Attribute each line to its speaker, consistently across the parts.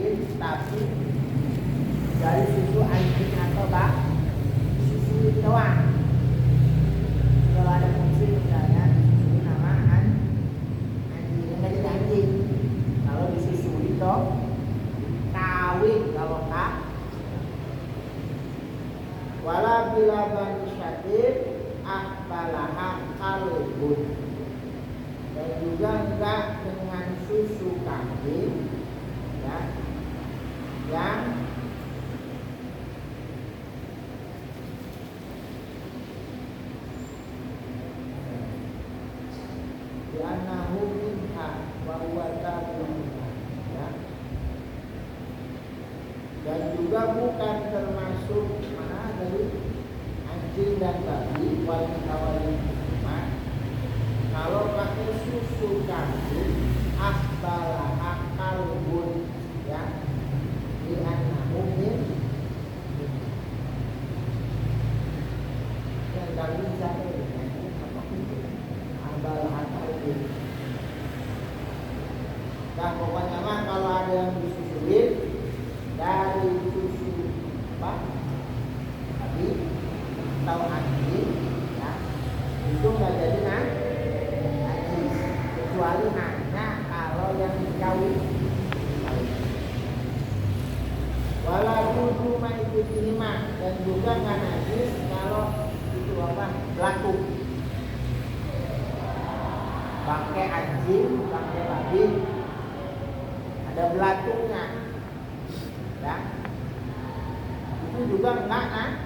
Speaker 1: waladin, tapi dari susu anjing atau susu doang. Kalau ada kucing misalnya disusui nama anjing, nggak jadi anjing. Kalau disusui toh kawin kalau kak. Wala bila bani syadid akbalaha kalbun, dan juga enggak dengan susu kambing ya, yang dianahu minha wa huwa tabi'un ya, dan juga bukan termasuk mana dari anjing dan babi wal mutawalid kalau pakai susu kambing asbala akalbun ya, dianahu min yang kambing siapa ini apa itu asbala akalbun. Nah pokoknya mah kalau ada yang disusuin dari susu apa tadi atau anjing ya, itu nggak jadi najis kecuali hanya kalau yang dikawin. Walaupun rumah itu terima, dan juga nggak najis kalau itu apa belatung, pakai anjing, pakai babi ada belatungnya ya, itu juga enggak najis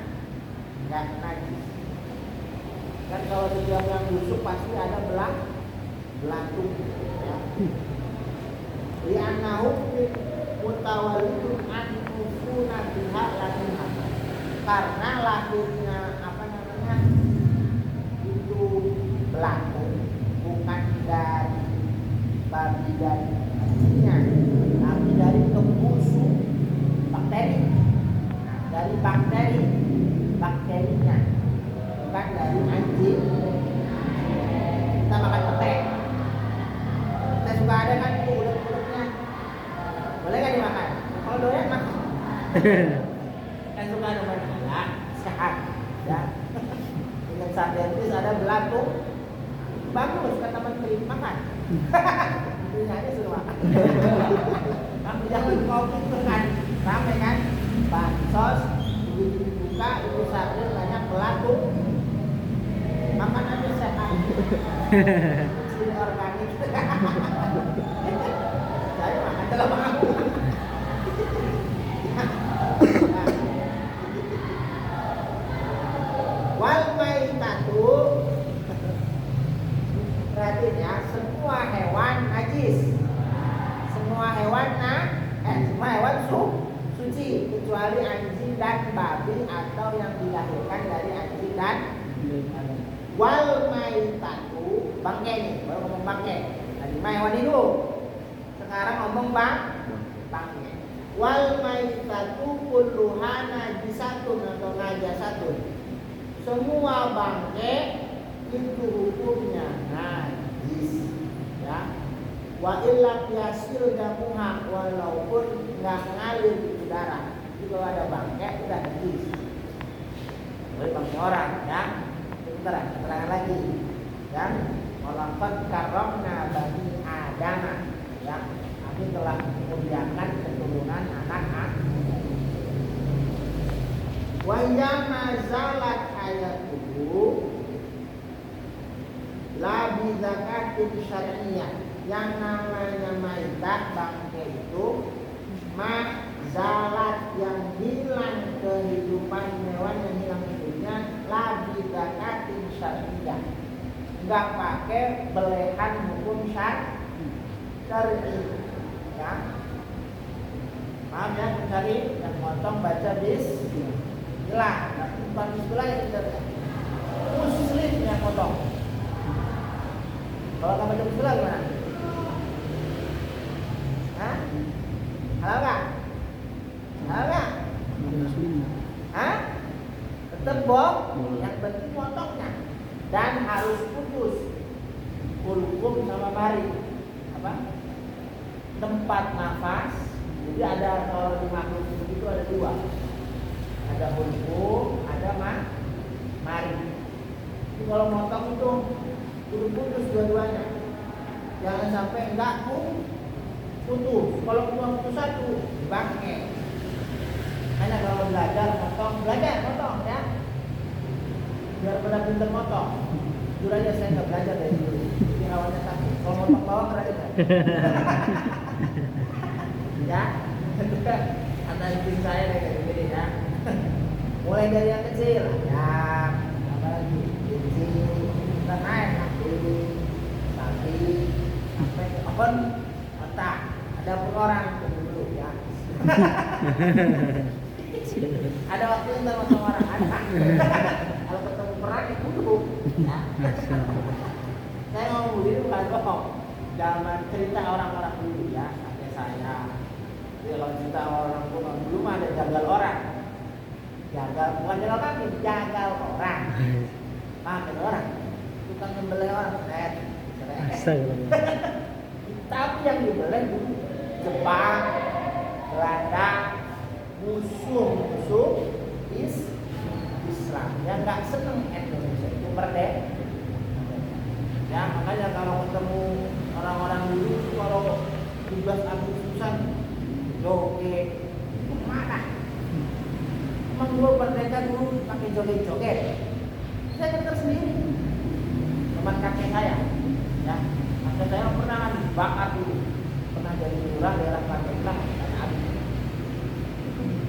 Speaker 1: kan. Kalau setiap yang busuk pasti ada belatung ya. Li'annahu mutawallidun an nufuna biha lakinha, karena lahirnya apa namanya itu belatung bukan dari babi dan anjingnya, tapi dari pembusuk bakteri. Nah, dari bakterinya, bukan dari anjing. Kita makan pete, kita suka ada kan itu ulet-uletnya, boleh nggak dimakan? Kalau doyan makan. Kan suka ada banyak sehat ya. Dengan sardentis ada belatung, bagus kata menteri makan. Ini aja suruh makan. Tapi jangan kopi itu kan ramai kan, bansos begitu dibuka itu sarden banyak belatung, makan aja sehat. Ini organik. Jadi makan dalam makan. Wal maitatu, perhatiin ya, semua hewan najis, semua hewan semua hewan suci kecuali anjing dan babi atau yang dilahirkan dari anjing dan wal maitatu, bangkai nih, baru ngomong bangkai. Tadi hewan itu, sekarang ngomong bangkai. Wal maitatu kulluha najisatun atau najasatun, semua bangkai itu hukumnya najis ya. Wa illam yasil damuha, walaupun nggak ngalir di darah, itu kalau ada bangkai udah najis. Boleh bangkai orang ya. Sebentar, keterangan lagi ya. Walaqad karramna bani Adama ya, kami telah memuliakan keturunan anak-anak. Wa yama zalat ayatuhu la bi zakatin syar'iyyah, yang namanya maitah bangkai itu zalat yang hilang kehidupan hewan, yang hilang hidupnya la bi zakatin syar'iyyah, enggak pakai belehan hukum syar'i ya. Maaf ya mencari yang motong baca bismillah, bukan bismillah yang dicari, muslim yang motong. Kalau nggak baca bismillah gimana? Hah? Halal nggak? Halal nggak? Hah? Tetap bohong. Yang penting motongnya dan harus putus. Kulkum sama mari apa? Tempat nafas Jadi ada kalau di makhluk itu ada dua. Ada hulku, ada mari. Jadi kalau motong itu kudu putus dua-duanya. Jangan sampai enggak putus. Kalau cuma putus satu, dibangke. Hanya kalau belajar motong ya. Biar benar pintar motong. Jujur aja saya nggak belajar dari dulu. Jadi awalnya takut. Kalau motong bawah keren kan? Ya, itu kan anak istri saya kayak gini ya. Mulai dari yang kecil, ya, apa lagi? Kecil, kita naik nanti, sampai ke oven, otak. Ada pun orang dulu ya. Ada waktunya sama orang ada. Kalau ketemu perang itu dulu. Ya. Saya ngomong dulu bukan bohong. Zaman cerita orang-orang dulu ya, sampai saya. Jadi kalau cerita orang dulu mah ada jagal orang. Jagal bukan jagal kaki, jagal orang. Makan orang. Tukang nyembelih orang. Tapi yang dibeleh dulu Jepang, Belanda, musuh Islam yang nggak seneng Indonesia itu merdeka. Ya makanya kalau ketemu orang-orang dulu kalau tugas Agustusan joget itu mana? Emang dulu merdeka dulu pakai joget-joget. Saya dengar sendiri teman kakek saya, ya kakek saya pernah dibakar dulu, pernah jadi lurah daerah Pandeglang dan Abi.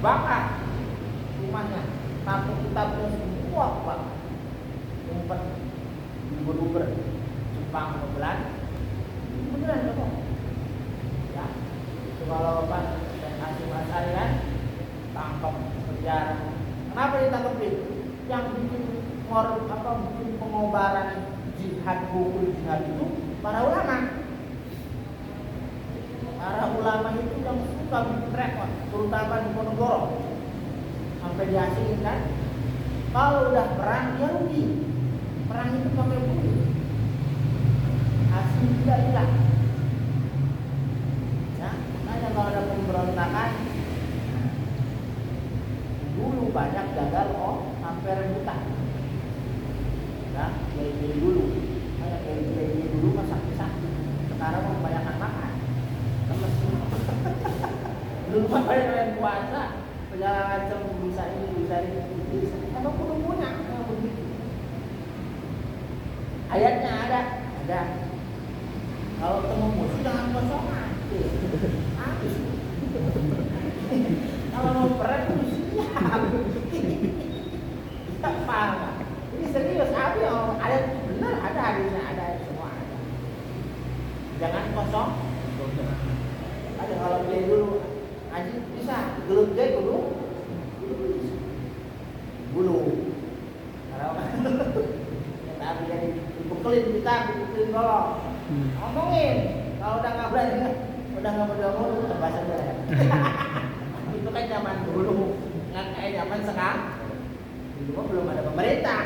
Speaker 1: Bakar rumahnya, tampuk-tampuk semua Pak. Ngumpet uber-uber Jepang ke Belanda. Beneran kok. Ya. Itu kalau Pak kasih masari kan tangkap penjara. Kenapa ditangkapin? Yang bikin bikin pengobaran jihad buku jihad itu para ulama. Para ulama itu yang suka bikin repot, terutama di Ponorogo. Sampai dihasilin kan, kalau udah perang dia rugi. Perang itu pakai buku. Hasil tidak hilang. Ya, makanya kalau ada pemberontakan, dulu banyak gagal sampai rebutan. Ya, jadi dulu, kayak jadi dulu masak sakit. Sekarang kebanyakan makan. Dulu main puasa, macam bisa ini. Emang kudu punya yang begitu. Ayatnya ada. Kalau ketemu musuh jangan kosongan. Habis. Kalau mau perang itu siap. Kita paham. Ini serius, ada benar ada hadisnya, ada semua ada. Jangan kosong. Ada kalau beli dulu ngaji bisa gelut deh dulu kalau tapi jadi dibekelin kalau ngomongin kalau udah nggak berani udah nggak mau ngomong tebasan deh. Itu kan zaman dulu nggak kayak zaman sekarang. Dulu belum ada pemerintah.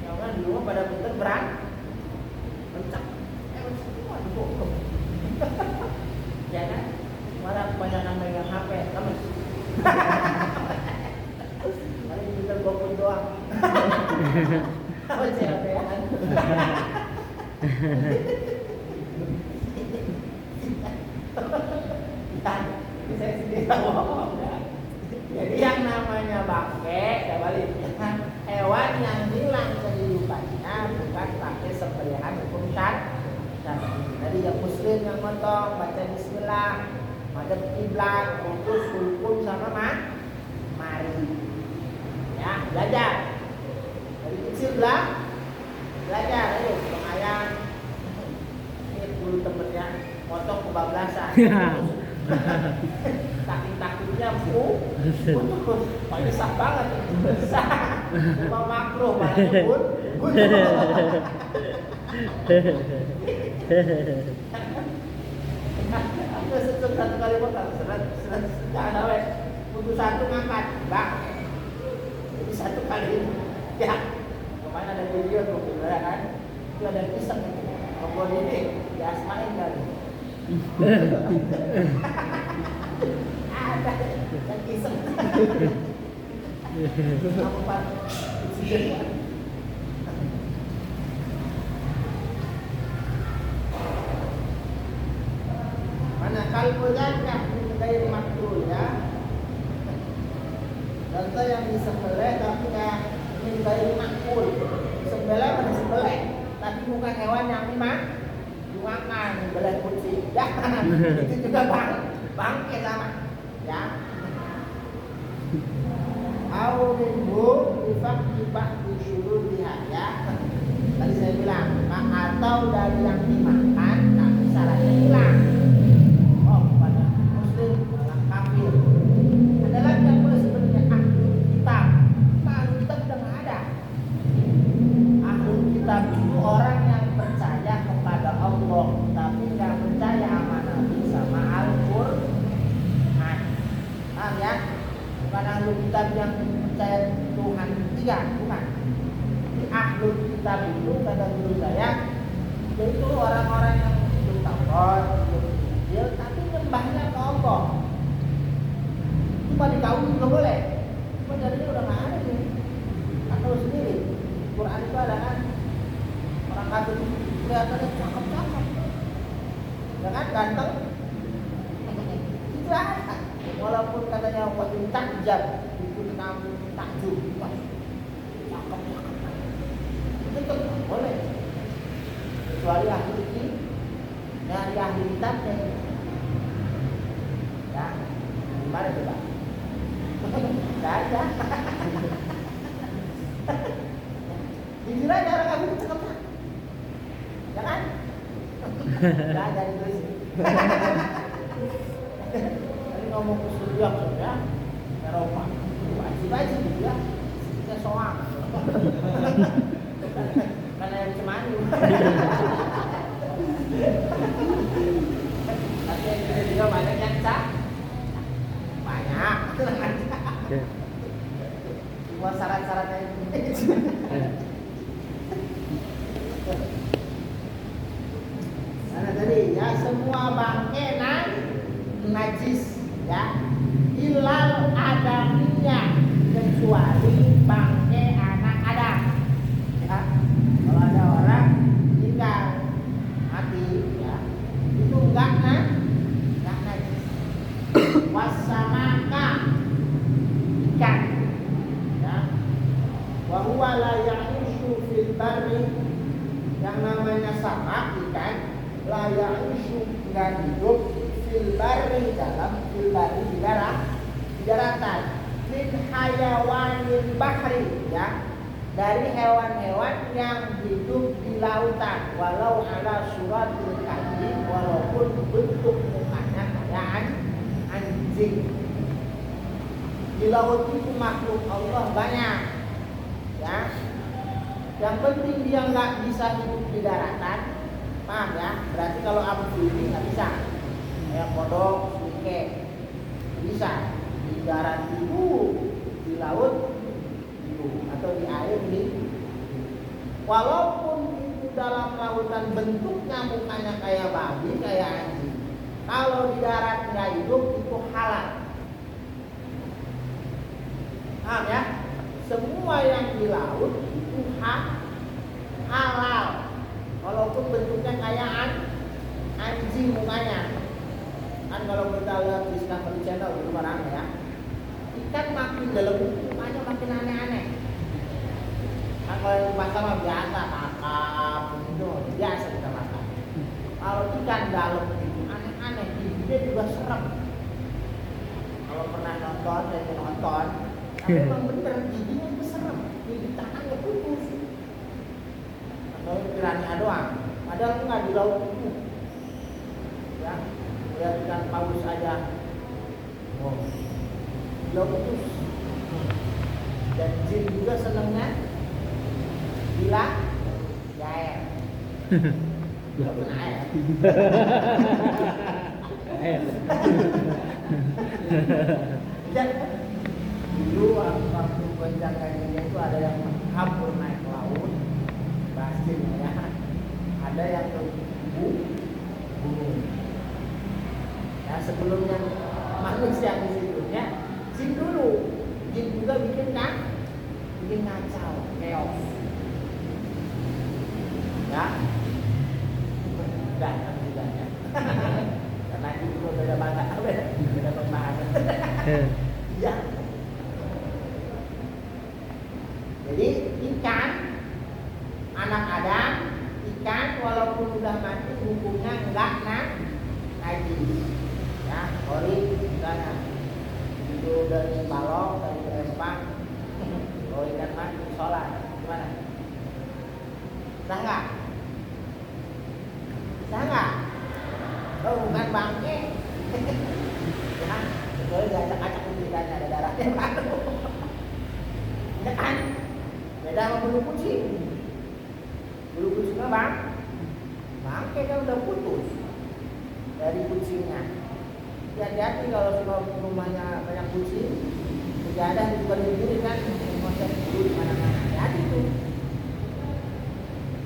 Speaker 1: Orang dulu pada pinter berang mencak semua dipukul. Jangan malah kebanyakan megang HP, lemes. Paling pinter gopun doang. Apa cepetan? Saya sendiri ngomong. Jadi yang namanya bangke, ya balik. Hewan yang hilang kehidupannya bukan pakai sembelihan hukum syar'i. Tadi yang muslim yang motong baca bismillah, madhab kiblat, putus, hukum sama mari. Ya, belajar. Dari kecil belajar, ayo ayam. Ini dulu temennya motong kebablasan. Takut-takutnya sah banget. Sah. Cuma makro malah pun. Aku sesuatu satu kali potong, jangan awet. Putus satu ngangkat, bang. Jadi satu kali, ya. Kemana ada video tuh, kan? Itu ada kisah kebun ini, diasmain kali. Apa Pak? Mana kalbulannya dari maktul ya. Contoh yang disembelih tapi kayak min dari makul. Sembelih pada sembelih, tapi bukan hewan yang dimakan, sembelih kucing. Ya, itu juga bangke sama. Ya. Au minhu ifak ibak disyurudiha ya. Tadi saya bilang, atau dari yang dimakan tapi syaratnya hilang. Oh, pada muslim, orang kafir. Ada lagi yang boleh sebenarnya ahlul kitab. Ahlul kitab sudah nggak ada. Ahlul kitab itu orang yang percaya kepada Allah tapi nggak percaya sama Nabi sama Al-Qur'an. Paham ya? Bukan ahlul kitab yang percaya Tuhan tiga, bukan. Ahlul kitab itu kata guru saya, yaitu orang-orang yang hidup Taurat, hidup Injil, tapi nyembahnya ke Allah. Cuma dikawin juga boleh. Cuma jadinya udah nggak ada nih. Atau sendiri. Quran itu ada kan orang kafir kelihatannya cakep-cakep, ya kan ganteng. Itu ada. Walaupun katanya wajib takjab, itu kamu takjub, cakep-cakep. Itu tetap boleh. Kecuali ahli kitab, dari ahli kitabnya. Ya, gimana coba? Tidak ada. Jujur aja orang kafir itu cakep. Ya kan? Tidak ada di tulis. Tadi ngomong ke Suriah ya, Eropa. Wajib gitu ya. Kita soang. Karena yang cemani. Tapi yang juga banyak yang cak. Banyak. Cuma syarat-syaratnya itu. Karena tadi ya semua bangke najis ya. Ilal adamiyah kecuali bangke anak Adam. Ya. Kalau ada orang meninggal mati ya, itu enggak najis. Wasamaka ikan ya. Wa huwa la ya'ishu fil barri, yang namanya samak ikan la ya'ishu enggak hidup fil barri di daratan min hayawanil bahri ya, dari hewan-hewan yang hidup di lautan, walau ala suratil kalbi, walaupun bentuk mukanya kayak anjing. Di laut itu makhluk Allah banyak ya. Yang penting dia nggak bisa hidup di daratan, paham ya? Berarti kalau amfibi nggak bisa. Kayak kodok, ikan bisa di darat hidup, di laut hidup, atau di air hidup. Walaupun itu dalam lautan bentuknya mukanya kayak babi, kayak anjing, kalau di darat nggak hidup itu halal. Paham ya? Semua yang di laut itu halal, walaupun bentuknya kayak anjing mukanya. Kan kalau kita lihat di Discovery Channel itu barang ya, ikan makin dalam mukanya makin aneh-aneh. Kan kalau di pasar mah biasa kakap itu biasa kita makan. Kalau ikan dalam itu aneh-aneh, dia juga serem. Kalau pernah nonton, tapi memang bener giginya itu serem, gigi tangannya putus. Atau piranha doang, padahal nggak di laut itu. Ya. Lihat ikan paus aja, lotus, dan jin juga senengnya gila di air, bukan air. Dulu waktu penjaganya itu ada yang kabur naik laut, basin ya, ada yang ke gunung. Ya, sebelumnya manusia di situ ya, Jin dulu, jin juga bikin kacau, chaos. Ya, enggak ya. Karena itu beda banget, beda pembahasan. Ya. Jadi ikan, anak Adam, ikan walaupun sudah mati hukumnya enggak najis. Ya, ori misalnya itu dari balok, dari empang, kalau ikan mati sholat, gimana? Sah nggak? Sah nggak? Oh, bukan bangke. Ya, kecuali diacak-acak kucingnya ada darahnya baru. Ya kan? Beda sama bulu kucing. Bulu kucingnya bangke kan udah putus dari kucingnya. Hati-hati kalau rumahnya banyak kucing, tidak ada di berdiri kan, konsep bulu mana-mana. Hati-hati tuh.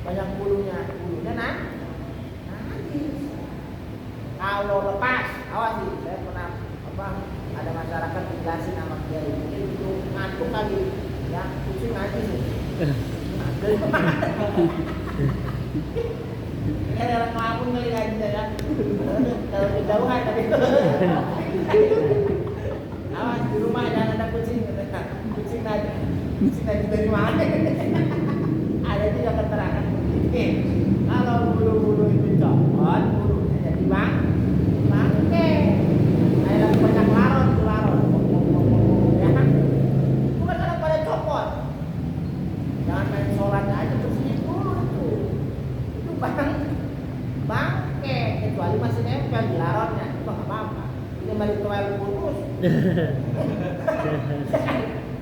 Speaker 1: Banyak bulunya nanti. Kalau lepas, awas sih. Saya pernah ada masyarakat dijelasin sama dia mungkin itu ngantuk kali, ya kucing nanti sih. Dari kemana? Ini ada orang ngelamun kali ngaji saya. Kalau kejauhan tapi awas di rumah jangan ada kucing. Kucing nanti dari mana? Ada juga keterangan begini. Kalau bulu-bulu itu copot, bulunya jadi bangke. Ada banyak larut. Ya kan? Bukan kalau pada copot. Jangan main sholat aja bersihin dulu itu. Itu bangke. Kecuali masih nempel di larutnya, itu nggak apa-apa. Ini mari toel putus.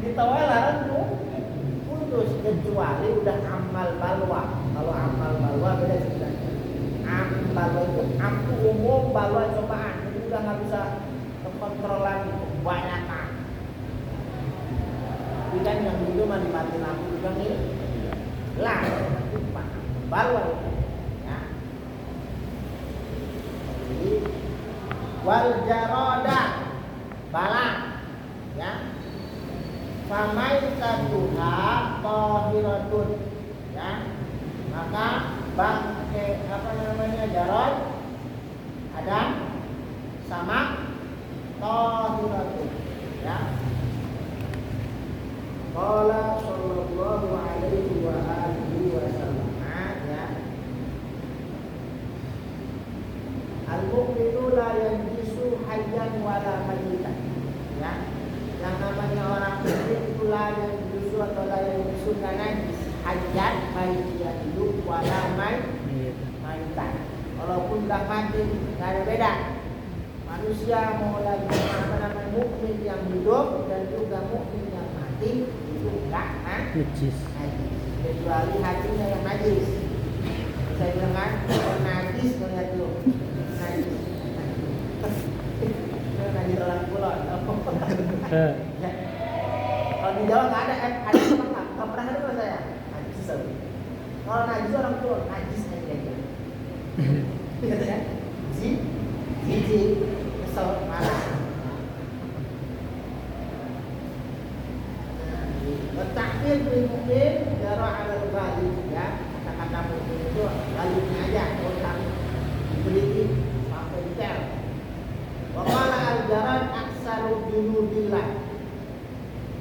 Speaker 1: Di toel larut tuh. Kecuali udah amal balwa. Kalau amal balwa beda ceritanya. Amal balwa itu ampu umum, balwa cobaan. Jadi udah nggak bisa terkontrol lagi, kebanyakan. Tapi kan yang dulu mati lampu juga nih lah, balwa itu. Ya. Jadi wal jaroda balang, ya. Famai tatuha tohiratun, ya, maka bangke jarod Adam sama tohiratun, ya. Qala sallallahu alaihi wa alihi wasallam, ya. Al-mu'minu la yanjisu hayyan wala mayyitan, ya. Yang namanya orang mukmin itulah yang justru atau yang justru najis hajat baik dia hidup wala maitan. Walaupun sudah mati nggak ada beda. Manusia mau lagi mukmin yang hidup dan juga mukmin yang mati itu enggak najis. Kecuali hatinya yang najis. Saya bilang kan najis melihat tuh najis. Najis orang pulau. Kalau di Jawa nggak ada nggak pernah dengar saya najis. Kalau najis orang tua najis aja gitu kan, jijik, kesel, marah. Takdir mungkin darah alal balik, ya, kata-kata mungkin itu baliknya aja, orang diteliti sampai detail. Waqala al-jarad aksaru junudillah.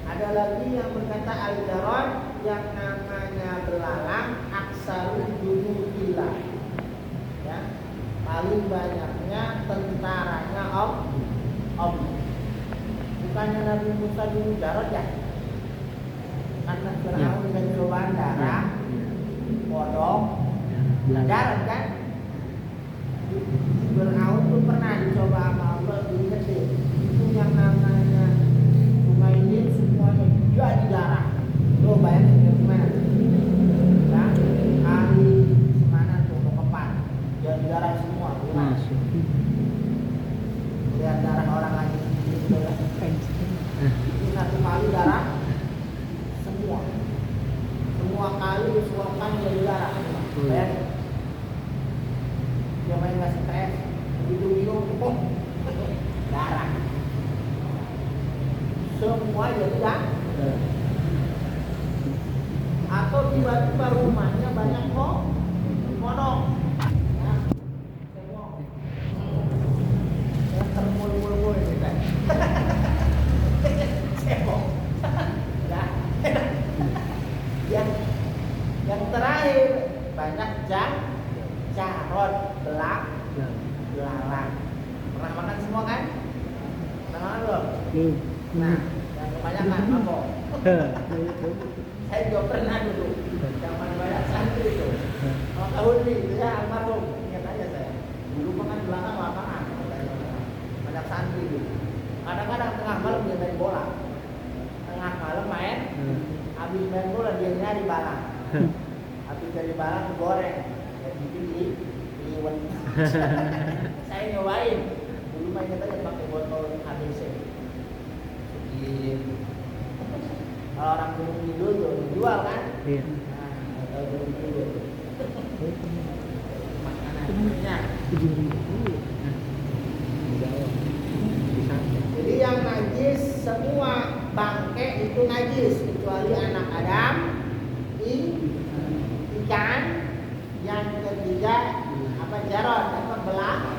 Speaker 1: Ada lagi yang berkata al-jarad yang namanya belalang aksaru junudillah, ya, paling banyaknya tentaranya Allah. Bukannya Nabi Musa dulu jarad ya? Karena Fir'aun dengan cobaan darah, bodong, darat kan? Fir'aun tuh pernah dicoba sama Allah diingetin. Itu yang namanya sungai Nil semuanya jadi darah. Lo bayangin gimana? Ya, kali semana tuh keempat jadi darah semua. Lihat darah orang lagi gitu ya. Itu satu kali darah semua kali disuapkan jadi darah. Bayangin. Dia main nggak stres. semua jadi atau tiba-tiba rumahnya banyak kodok ya, semua yang termul-mul ini kan cebok ya. yang terakhir banyak carot belalang. Pernah makan semua kan? Pernah makan belum? Nah, yang kebanyakan apa? Saya juga pernah dulu. Zaman banyak santri itu. Kalau tahun ini saya almarhum, ingat aja saya. Dulu makan belalang lapangan. Banyak santri dulu. Kadang-kadang tengah malam dia main bola. Tengah malam main, habis main bola dia nyari balang. Habis dari balang goreng. Ya di iwan. Saya nyobain. Dulu mainnya tadi pakai botol ABC. Kalau orang Gunung Kidul tuh dijual kan?
Speaker 2: Iya.
Speaker 1: Nah, kalau Gunung Kidul makanannya. Jadi yang najis semua bangke itu najis kecuali anak Adam, ikan, yang ketiga apa jarod apa belang